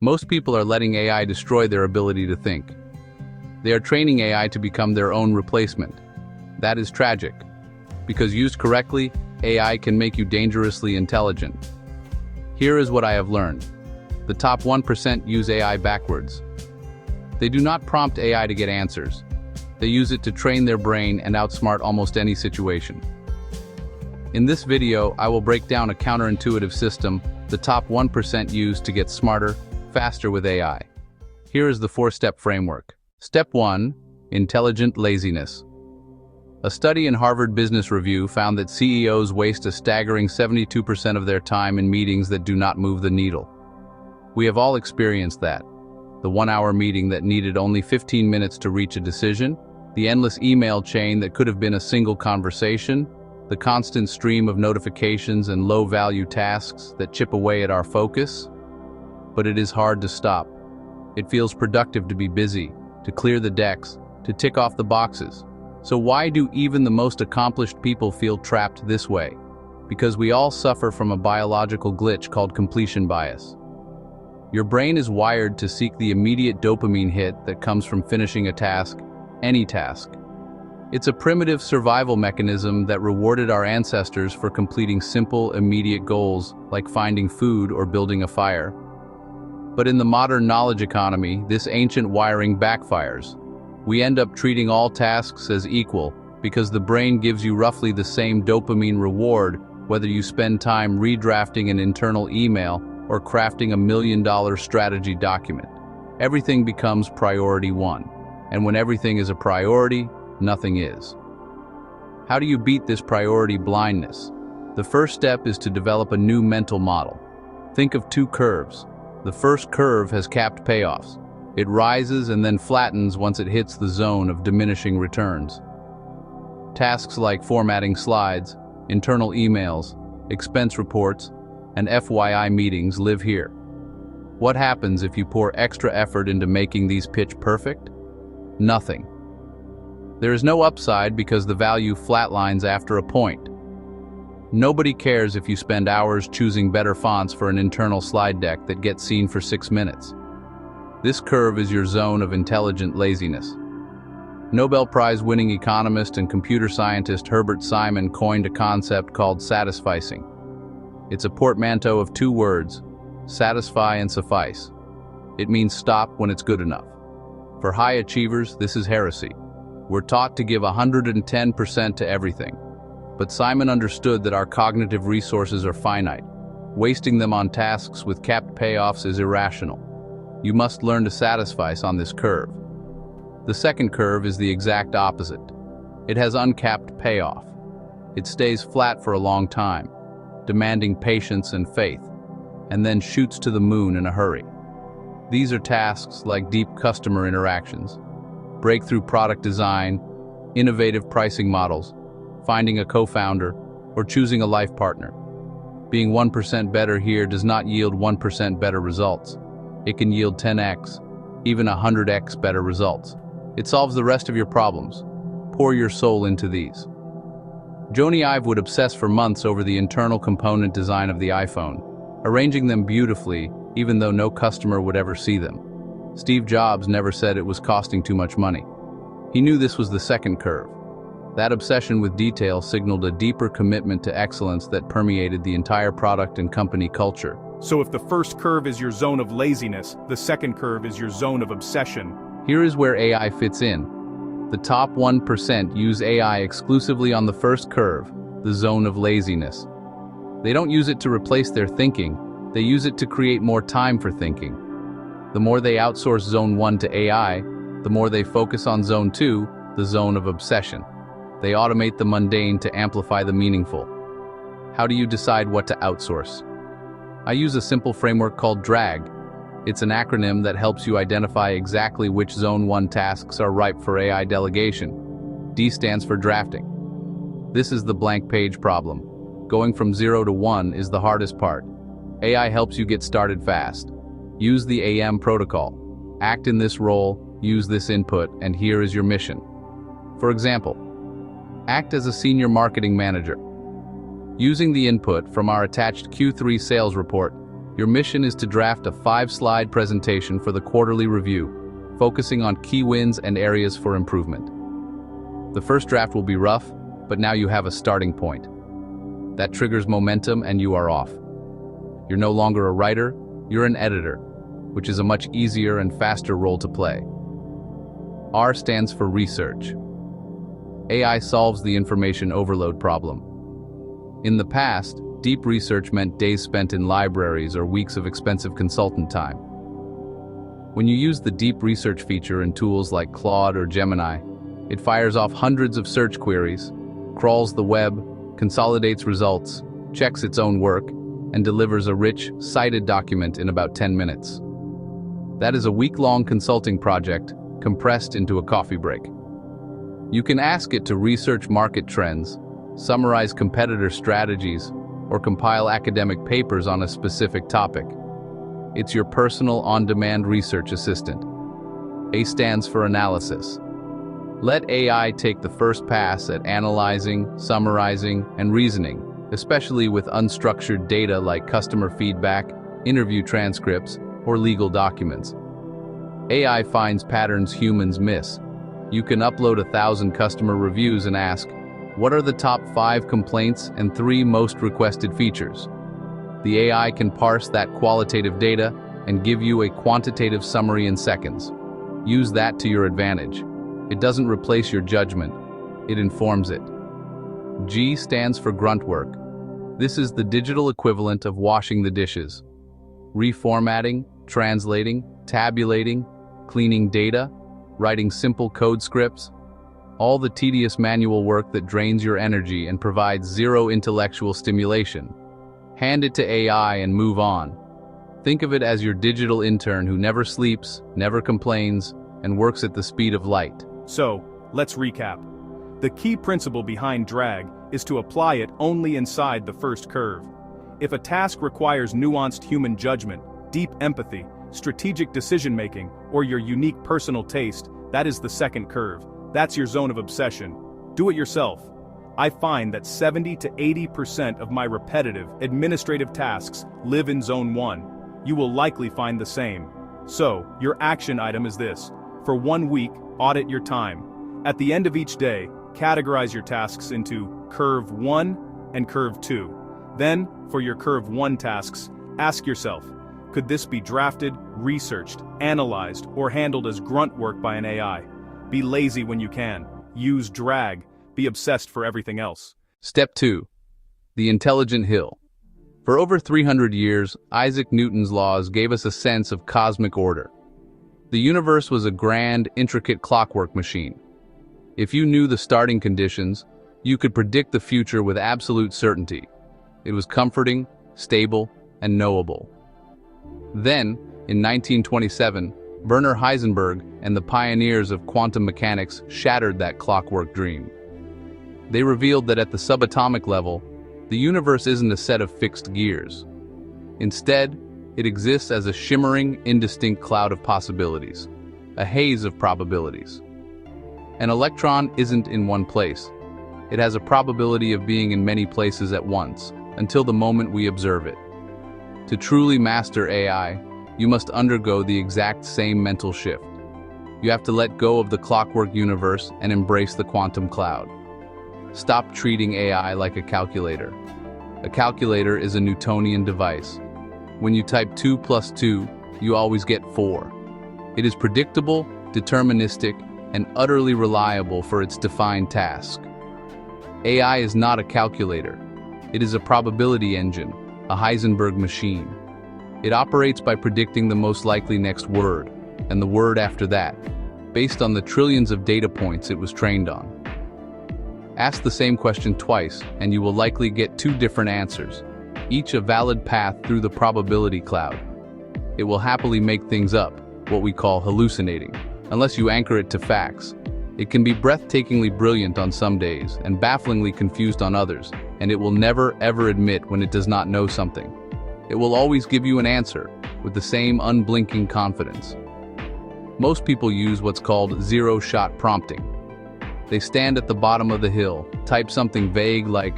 Most people are letting AI destroy their ability to think. They are training AI to become their own replacement. That is tragic. Because used correctly, AI can make you dangerously intelligent. Here is what I have learned. The top 1% use AI backwards. They do not prompt AI to get answers. They use it to train their brain and outsmart almost any situation. In this video, I will break down a counterintuitive system the top 1% use to get smarter, faster with AI. Here is the 4-step framework. Step 1. Intelligent laziness. A study in Harvard Business Review found that CEOs waste a staggering 72% of their time in meetings that do not move the needle. We have all experienced that. The 1-hour meeting that needed only 15 minutes to reach a decision, the endless email chain that could have been a single conversation, the constant stream of notifications and low-value tasks that chip away at our focus. But it is hard to stop. It feels productive to be busy, to clear the decks, to tick off the boxes. So why do even the most accomplished people feel trapped this way? Because we all suffer from a biological glitch called completion bias. Your brain is wired to seek the immediate dopamine hit that comes from finishing a task, any task. It's a primitive survival mechanism that rewarded our ancestors for completing simple, immediate goals like finding food or building a fire. But in the modern knowledge economy, this ancient wiring backfires. We end up treating all tasks as equal because the brain gives you roughly the same dopamine reward whether you spend time redrafting an internal email or crafting a $1 million strategy document. Everything becomes priority 1. And when everything is a priority, nothing is. How do you beat this priority blindness? The first step is to develop a new mental model. Think of 2 curves. The first curve has capped payoffs. It rises and then flattens once it hits the zone of diminishing returns. Tasks like formatting slides, internal emails, expense reports, and FYI meetings live here. What happens if you pour extra effort into making these pitch perfect? Nothing. There is no upside because the value flatlines after a point. Nobody cares if you spend hours choosing better fonts for an internal slide deck that gets seen for 6 minutes. This curve is your zone of intelligent laziness. Nobel Prize-winning economist and computer scientist Herbert Simon coined a concept called satisficing. It's a portmanteau of 2 words, satisfy and suffice. It means stop when it's good enough. For high achievers, this is heresy. We're taught to give 110% to everything. But Simon understood that our cognitive resources are finite. Wasting them on tasks with capped payoffs is irrational. You must learn to satisfy on this curve. The second curve is the exact opposite. It has uncapped payoff. It stays flat for a long time, demanding patience and faith, and then shoots to the moon in a hurry. These are tasks like deep customer interactions, breakthrough product design, innovative pricing models, finding a co-founder, or choosing a life partner. Being 1% better here does not yield 1% better results. It can yield 10x, even 100x better results. It solves the rest of your problems. Pour your soul into these. Jony Ive would obsess for months over the internal component design of the iPhone, arranging them beautifully even though no customer would ever see them. Steve Jobs never said it was costing too much money. He knew this was the second curve. That obsession with detail signaled a deeper commitment to excellence that permeated the entire product and company culture. So if the first curve is your zone of laziness, the second curve is your zone of obsession. Here is where AI fits in. The top 1% use AI exclusively on the first curve, the zone of laziness. They don't use it to replace their thinking, they use it to create more time for thinking. The more they outsource zone 1 to AI, the more they focus on zone 2, the zone of obsession. They automate the mundane to amplify the meaningful. How do you decide what to outsource? I use a simple framework called DRAG. It's an acronym that helps you identify exactly which Zone 1 tasks are ripe for AI delegation. D stands for drafting. This is the blank page problem. Going from 0 to 1 is the hardest part. AI helps you get started fast. Use the AM protocol. Act in this role, use this input, and here is your mission. For example, act as a senior marketing manager. Using the input from our attached Q3 sales report, Your mission is to draft a 5-slide presentation for the quarterly review, focusing on key wins and areas for improvement. The first draft will be rough, but now you have a starting point. That triggers momentum and you are off. You're no longer a writer, you're an editor, which is a much easier and faster role to play. R stands for research. AI solves the information overload problem. In the past, deep research meant days spent in libraries or weeks of expensive consultant time. When you use the deep research feature in tools like Claude or Gemini, it fires off hundreds of search queries, crawls the web, consolidates results, checks its own work, and delivers a rich, cited document in about 10 minutes. That is a week-long consulting project compressed into a coffee break. You can ask it to research market trends, summarize competitor strategies, or compile academic papers on a specific topic. It's your personal on-demand research assistant. A stands for analysis. Let AI take the first pass at analyzing, summarizing, and reasoning, especially with unstructured data like customer feedback, interview transcripts, or legal documents. AI finds patterns humans miss. You can upload 1,000 customer reviews and ask, what are the top 5 complaints and 3 most requested features? The AI can parse that qualitative data and give you a quantitative summary in seconds. Use that to your advantage. It doesn't replace your judgment, it informs it. G stands for grunt work. This is the digital equivalent of washing the dishes. Reformatting, translating, tabulating, cleaning data, writing simple code scripts, all the tedious manual work that drains your energy and provides zero intellectual stimulation. Hand it to AI and move on. Think of it as your digital intern who never sleeps, never complains, and works at the speed of light. So, let's recap. The key principle behind drag is to apply it only inside the first curve. If a task requires nuanced human judgment, deep empathy, strategic decision-making, or your unique personal taste, that is the second curve. That's your zone of obsession. Do it yourself. I find that 70 to 80% of my repetitive, administrative tasks live in Zone 1. You will likely find the same. So, your action item is this. For 1 week, audit your time. At the end of each day, categorize your tasks into Curve 1 and Curve 2. Then, for your Curve 1 tasks, ask yourself, could this be drafted, researched, analyzed, or handled as grunt work by an AI? Be lazy when you can. Use drag. Be obsessed for everything else. Step 2. The intelligent hill. For over 300 years, Isaac Newton's laws gave us a sense of cosmic order. The universe was a grand, intricate clockwork machine. If you knew the starting conditions, you could predict the future with absolute certainty. It was comforting, stable, and knowable. Then, in 1927, Werner Heisenberg and the pioneers of quantum mechanics shattered that clockwork dream. They revealed that at the subatomic level, the universe isn't a set of fixed gears. Instead, it exists as a shimmering, indistinct cloud of possibilities, a haze of probabilities. An electron isn't in one place. It has a probability of being in many places at once, until the moment we observe it. To truly master AI, you must undergo the exact same mental shift. You have to let go of the clockwork universe and embrace the quantum cloud. Stop treating AI like a calculator. A calculator is a Newtonian device. When you type 2 plus 2, you always get 4. It is predictable, deterministic, and utterly reliable for its defined task. AI is not a calculator. It is a probability engine, a Heisenberg machine. It operates by predicting the most likely next word, and the word after that, based on the trillions of data points it was trained on. Ask the same question twice, and you will likely get 2 different answers, each a valid path through the probability cloud. It will happily make things up, what we call hallucinating, unless you anchor it to facts. It can be breathtakingly brilliant on some days and bafflingly confused on others, and it will never ever admit when it does not know something. It will always give you an answer, with the same unblinking confidence. Most people use what's called zero-shot prompting. They stand at the bottom of the hill, type something vague like,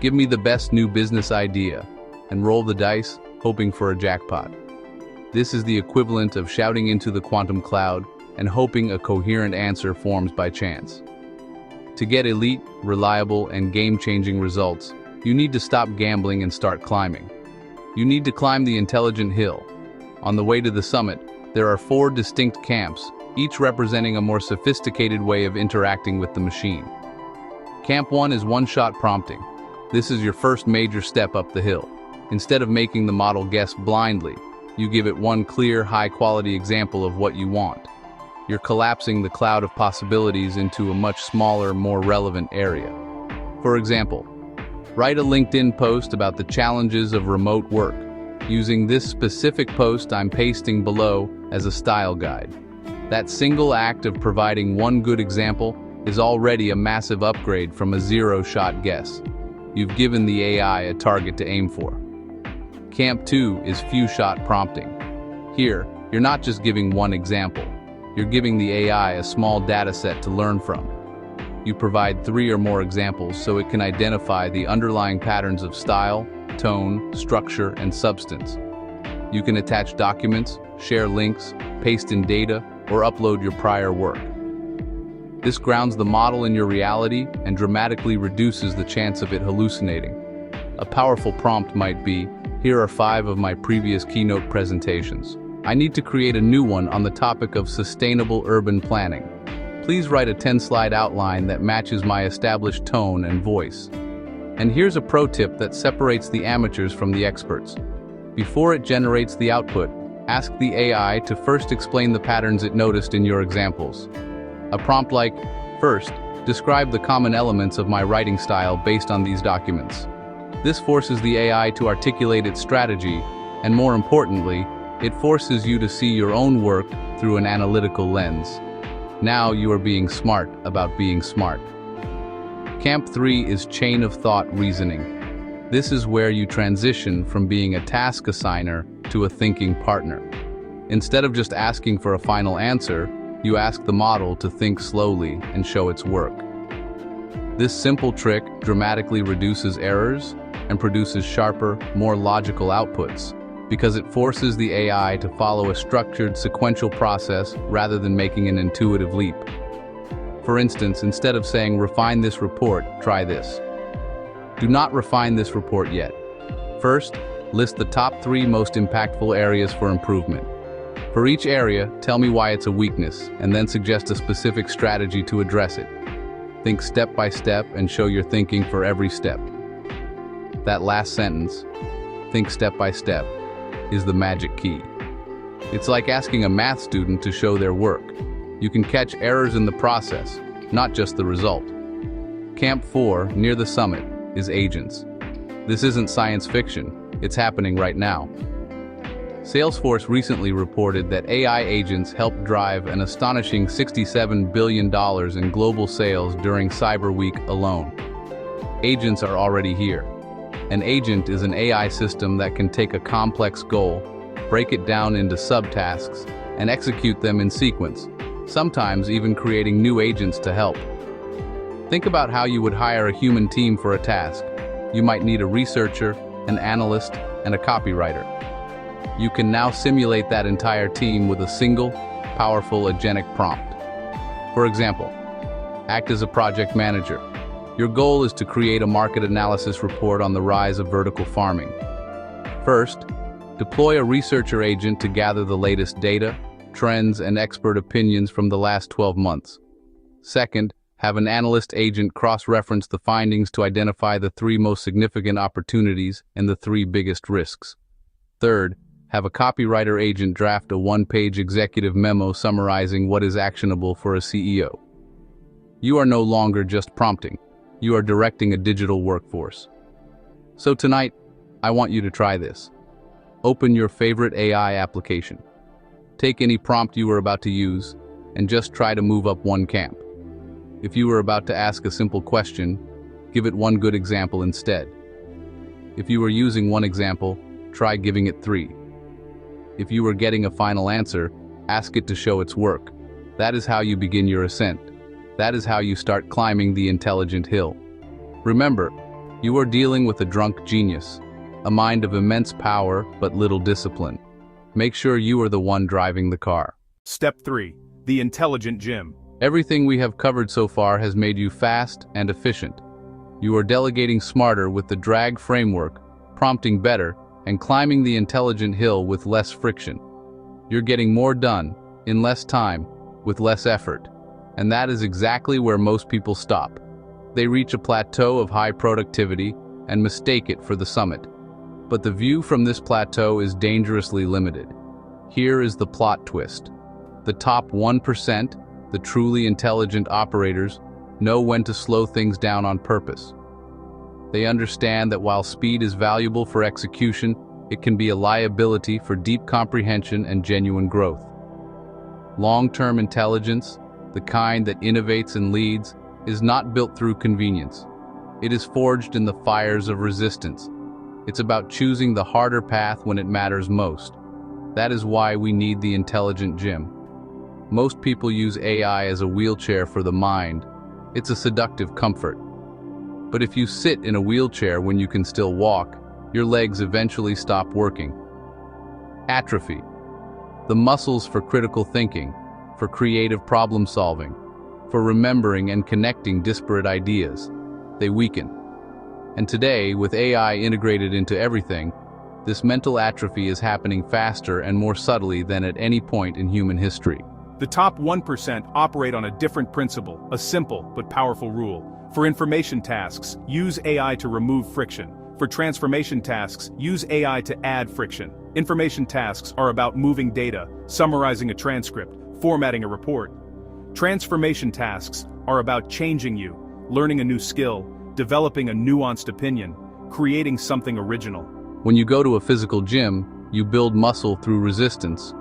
"Give me the best new business idea," and roll the dice, hoping for a jackpot. This is the equivalent of shouting into the quantum cloud and hoping a coherent answer forms by chance. To get elite, reliable, and game-changing results, you need to stop gambling and start climbing. You need to climb the intelligent hill. On the way to the summit, there are 4 distinct camps, each representing a more sophisticated way of interacting with the machine. Camp 1 is one-shot prompting. This is your first major step up the hill. Instead of making the model guess blindly, you give it one clear, high-quality example of what you want. You're collapsing the cloud of possibilities into a much smaller, more relevant area. For example, write a LinkedIn post about the challenges of remote work. Using this specific post I'm pasting below as a style guide. That single act of providing one good example is already a massive upgrade from a zero-shot guess. You've given the AI a target to aim for. Camp 2 is few-shot prompting. Here, you're not just giving one example. You're giving the AI a small data set to learn from. You provide 3 or more examples so it can identify the underlying patterns of style, tone, structure, and substance. You can attach documents, share links, paste in data, or upload your prior work. This grounds the model in your reality and dramatically reduces the chance of it hallucinating. A powerful prompt might be, "Here are 5 of my previous keynote presentations. I need to create a new one on the topic of sustainable urban planning. Please write a 10-slide outline that matches my established tone and voice." And here's a pro tip that separates the amateurs from the experts. Before it generates the output, ask the AI to first explain the patterns it noticed in your examples. A prompt like, "First, describe the common elements of my writing style based on these documents." This forces the AI to articulate its strategy, and more importantly, it forces you to see your own work through an analytical lens. Now you are being smart about being smart. Camp 3 is chain of thought reasoning. This is where you transition from being a task assigner to a thinking partner. Instead of just asking for a final answer, you ask the model to think slowly and show its work. This simple trick dramatically reduces errors and produces sharper, more logical outputs, because it forces the AI to follow a structured, sequential process rather than making an intuitive leap. For instance, instead of saying, "Refine this report, try this." Do not refine this report yet. First, list the top 3 most impactful areas for improvement. For each area, tell me why it's a weakness, and then suggest a specific strategy to address it. Think step by step and show your thinking for every step. That last sentence, "think step by step," is the magic key. It's like asking a math student to show their work. You can catch errors in the process, not just the result. Camp 4, near the summit, is agents. This isn't science fiction, it's happening right now. Salesforce recently reported that AI agents helped drive an astonishing $67 billion in global sales during Cyber Week alone. Agents are already here. An agent is an AI system that can take a complex goal, break it down into subtasks, and execute them in sequence, sometimes even creating new agents to help. Think about how you would hire a human team for a task. You might need a researcher, an analyst, and a copywriter. You can now simulate that entire team with a single, powerful agentic prompt. For example, act as a project manager. Your goal is to create a market analysis report on the rise of vertical farming. First, deploy a researcher agent to gather the latest data, trends, and expert opinions from the last 12 months. Second, have an analyst agent cross-reference the findings to identify the 3 most significant opportunities and the 3 biggest risks. Third, have a copywriter agent draft a 1-page executive memo summarizing what is actionable for a CEO. You are no longer just prompting. You are directing a digital workforce. So tonight, I want you to try this. Open your favorite AI application. Take any prompt you are about to use and just try to move up one camp. If you were about to ask a simple question, give it one good example instead. If you were using one example, try giving it 3. If you were getting a final answer, ask it to show its work. That is how you begin your ascent. That is how you start climbing the intelligent hill. Remember, you are dealing with a drunk genius. a mind of immense power but little discipline. Make sure you are the one driving the car. Step 3. The intelligent gym. Everything we have covered so far has made you fast and efficient. You are delegating smarter with the drag framework, prompting better, and climbing the intelligent hill with less friction. You're getting more done, in less time, with less effort. And that is exactly where most people stop. They reach a plateau of high productivity and mistake it for the summit. But the view from this plateau is dangerously limited. Here is the plot twist. The top 1%, the truly intelligent operators, know when to slow things down on purpose. They understand that while speed is valuable for execution, it can be a liability for deep comprehension and genuine growth. Long-term intelligence, the kind that innovates and leads, is not built through convenience. It is forged in the fires of resistance. It's about choosing the harder path when it matters most. That is why we need the intelligent gym. Most people use AI as a wheelchair for the mind. It's a seductive comfort. But if you sit in a wheelchair when you can still walk, your legs eventually stop working. Atrophy. The muscles for critical thinking, for creative problem solving, for remembering and connecting disparate ideas, they weaken. And today, with AI integrated into everything, this mental atrophy is happening faster and more subtly than at any point in human history. The top 1% operate on a different principle, a simple but powerful rule. For information tasks, use AI to remove friction. For transformation tasks, use AI to add friction. Information tasks are about moving data, summarizing a transcript, formatting a report. Transformation tasks are about changing you, learning a new skill, developing a nuanced opinion, creating something original. When you go to a physical gym, you build muscle through resistance.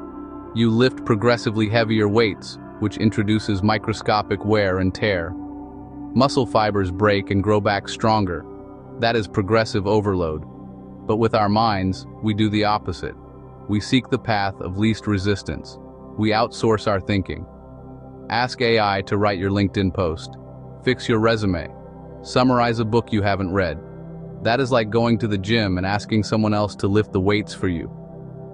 You lift progressively heavier weights, which introduces microscopic wear and tear. Muscle fibers break and grow back stronger. That is progressive overload. But with our minds, we do the opposite. We seek the path of least resistance. We outsource our thinking. Ask AI to write your LinkedIn post. Fix your resume. Summarize a book you haven't read. That is like going to the gym and asking someone else to lift the weights for you.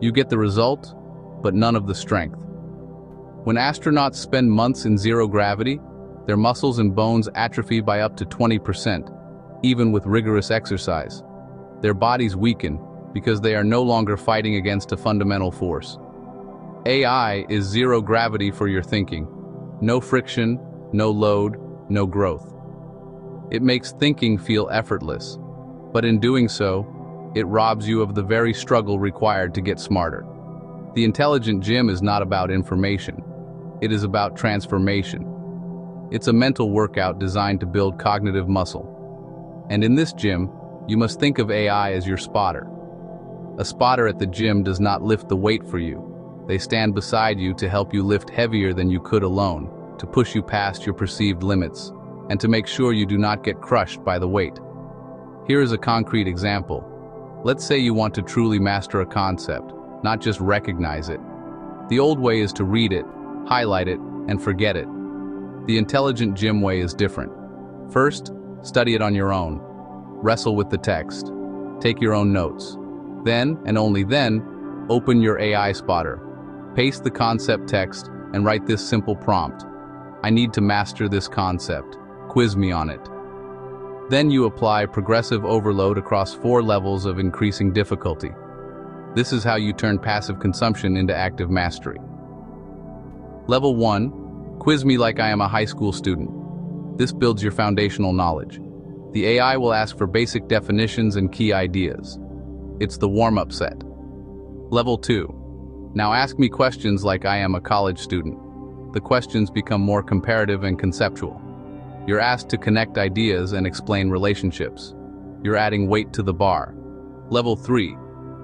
You get the result, but none of the strength. When astronauts spend months in zero gravity, their muscles and bones atrophy by up to 20%, even with rigorous exercise. Their bodies weaken because they are no longer fighting against a fundamental force. AI is zero gravity for your thinking. No friction, no load, no growth. It makes thinking feel effortless, but in doing so, it robs you of the very struggle required to get smarter. The intelligent gym is not about information. It is about transformation. It's a mental workout designed to build cognitive muscle. And in this gym, you must think of AI as your spotter. A spotter at the gym does not lift the weight for you. They stand beside you to help you lift heavier than you could alone, to push you past your perceived limits, and to make sure you do not get crushed by the weight. Here is a concrete example. Let's say you want to truly master a concept, not just recognize it. The old way is to read it, highlight it, and forget it. The intelligent gym way is different. First, study it on your own. Wrestle with the text. Take your own notes. Then, and only then, open your AI spotter. Paste the concept text and write this simple prompt. I need to master this concept. Quiz me on it. Then you apply progressive overload across 4 levels of increasing difficulty. This is how you turn passive consumption into active mastery. Level 1. Quiz me like I am a high school student. This builds your foundational knowledge. The AI will ask for basic definitions and key ideas. It's the warm-up set. Level 2. Now ask me questions like I am a college student. The questions become more comparative and conceptual. You're asked to connect ideas and explain relationships. You're adding weight to the bar. Level 3.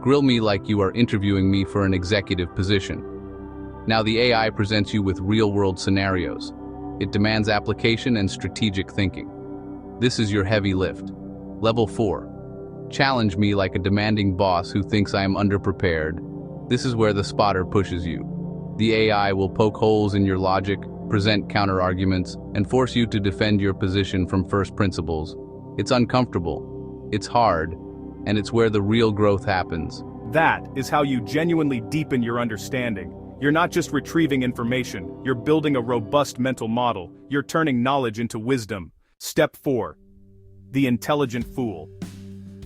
Grill me like you are interviewing me for an executive position. Now the AI presents you with real-world scenarios. It demands application and strategic thinking. This is your heavy lift. Level 4. Challenge me like a demanding boss who thinks I am underprepared. This is where the spotter pushes you. The AI will poke holes in your logic, present counter-arguments, and force you to defend your position from first principles. It's uncomfortable. It's hard. and it's where the real growth happens. That is how you genuinely deepen your understanding. You're not just retrieving information, you're building a robust mental model, you're turning knowledge into wisdom. Step 4. The intelligent fool.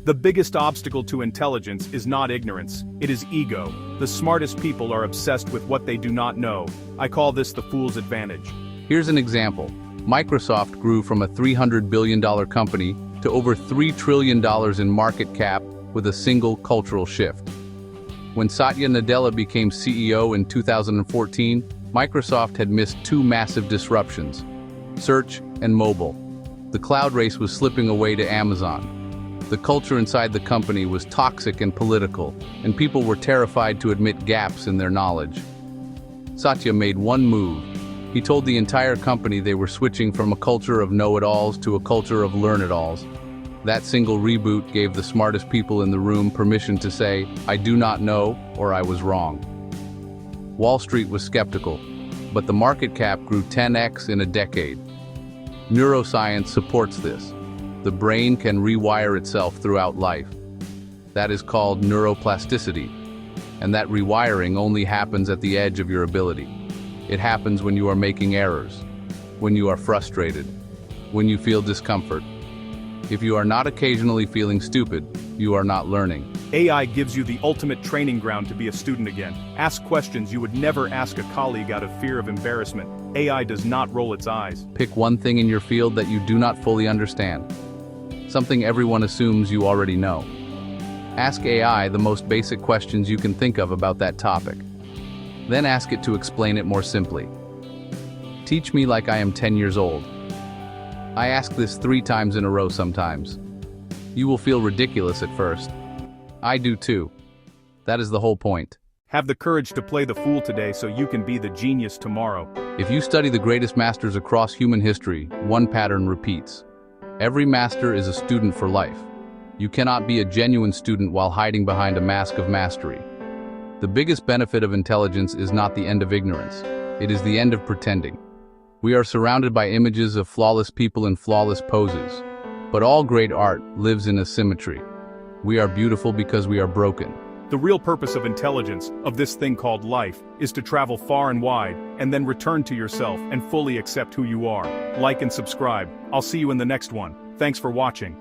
The biggest obstacle to intelligence is not ignorance, it is ego. The smartest people are obsessed with what they do not know. I call this the fool's advantage. Here's an example. Microsoft grew from a $300 billion company to over $3 trillion in market cap with a single cultural shift. When Satya Nadella became CEO in 2014, Microsoft had missed two massive disruptions: search and mobile. The cloud race was slipping away to Amazon. The culture inside the company was toxic and political, and people were terrified to admit gaps in their knowledge. Satya made one move. He told the entire company they were switching from a culture of know-it-alls to a culture of learn-it-alls. That single reboot gave the smartest people in the room permission to say, "I do not know," or "I was wrong." Wall Street was skeptical, but the market cap grew 10x in a decade. Neuroscience supports this. The brain can rewire itself throughout life. That is called neuroplasticity, and that rewiring only happens at the edge of your ability. It happens when you are making errors, when you are frustrated, when you feel discomfort. If you are not occasionally feeling stupid, you are not learning. AI gives you the ultimate training ground to be a student again. Ask questions you would never ask a colleague out of fear of embarrassment. AI does not roll its eyes. Pick one thing in your field that you do not fully understand. Something everyone assumes you already know. Ask AI the most basic questions you can think of about that topic. Then ask it to explain it more simply. Teach me like I am 10 years old. I ask this 3 times in a row sometimes. You will feel ridiculous at first. I do too. That is the whole point. Have the courage to play the fool today so you can be the genius tomorrow. If you study the greatest masters across human history, one pattern repeats. Every master is a student for life. You cannot be a genuine student while hiding behind a mask of mastery. The biggest benefit of intelligence is not the end of ignorance. It is the end of pretending. We are surrounded by images of flawless people in flawless poses. But all great art lives in asymmetry. We are beautiful because we are broken. The real purpose of intelligence, of this thing called life, is to travel far and wide, and then return to yourself and fully accept who you are. Like and subscribe. I'll see you in the next one. Thanks for watching.